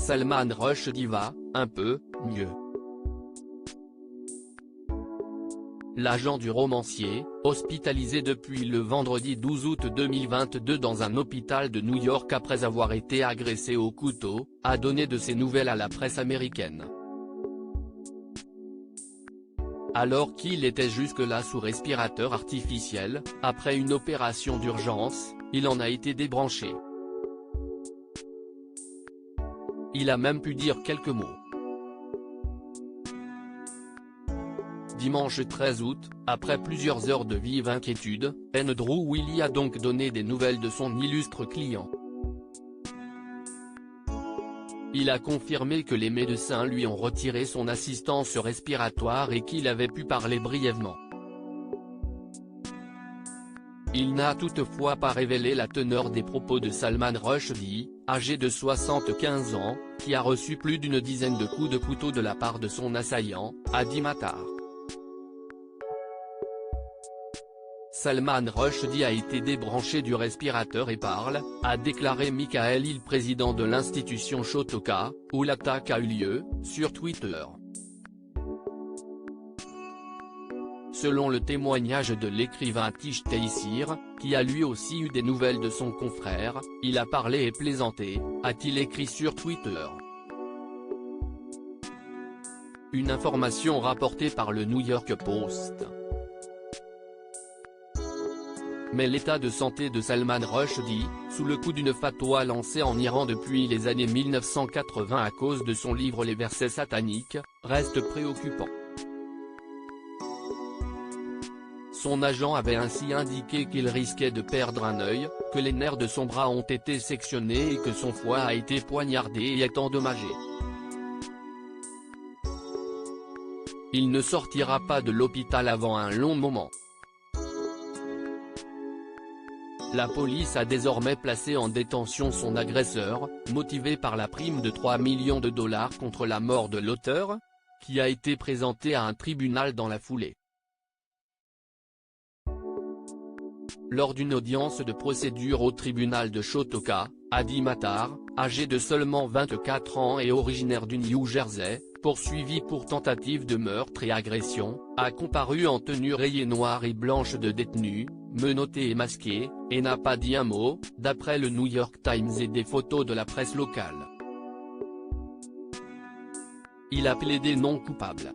Salman Rushdie va un peu mieux. L'agent du romancier, hospitalisé depuis le vendredi 12 août 2022 dans un hôpital de New York après avoir été agressé au couteau, a donné de ses nouvelles à la presse américaine. Alors qu'il était jusque-là sous respirateur artificiel, après une opération d'urgence, il en a été débranché. Il a même pu dire quelques mots. Dimanche 13 août, après plusieurs heures de vive inquiétude, Andrew Willey a donc donné des nouvelles de son illustre client. Il a confirmé que les médecins lui ont retiré son assistance respiratoire et qu'il avait pu parler brièvement. Il n'a toutefois pas révélé la teneur des propos de Salman Rushdie, âgé de 75 ans, qui a reçu plus d'une dizaine de coups de couteau de la part de son assaillant, Adi Matar. Salman Rushdie a été débranché du respirateur et parle, a déclaré Michael Hill, président de l'institution Shotoka, où l'attaque a eu lieu, sur Twitter. Selon le témoignage de l'écrivain Tish Teissir, qui a lui aussi eu des nouvelles de son confrère, il a parlé et plaisanté, a-t-il écrit sur Twitter. Une information rapportée par le New York Post. Mais l'état de santé de Salman Rushdie, sous le coup d'une fatwa lancée en Iran depuis les années 1980 à cause de son livre Les versets sataniques, reste préoccupant. Son agent avait ainsi indiqué qu'il risquait de perdre un œil, que les nerfs de son bras ont été sectionnés et que son foie a été poignardé et est endommagé. Il ne sortira pas de l'hôpital avant un long moment. La police a désormais placé en détention son agresseur, motivé par la prime de 3 millions de dollars contre la mort de l'auteur, qui a été présentée à un tribunal dans la foulée. Lors d'une audience de procédure au tribunal de Shotoka, Adi Matar, âgé de seulement 24 ans et originaire du New Jersey, poursuivi pour tentative de meurtre et agression, a comparu en tenue rayée noire et blanche de détenu, menotté et masqué, et n'a pas dit un mot, d'après le New York Times et des photos de la presse locale. Il a plaidé non coupable.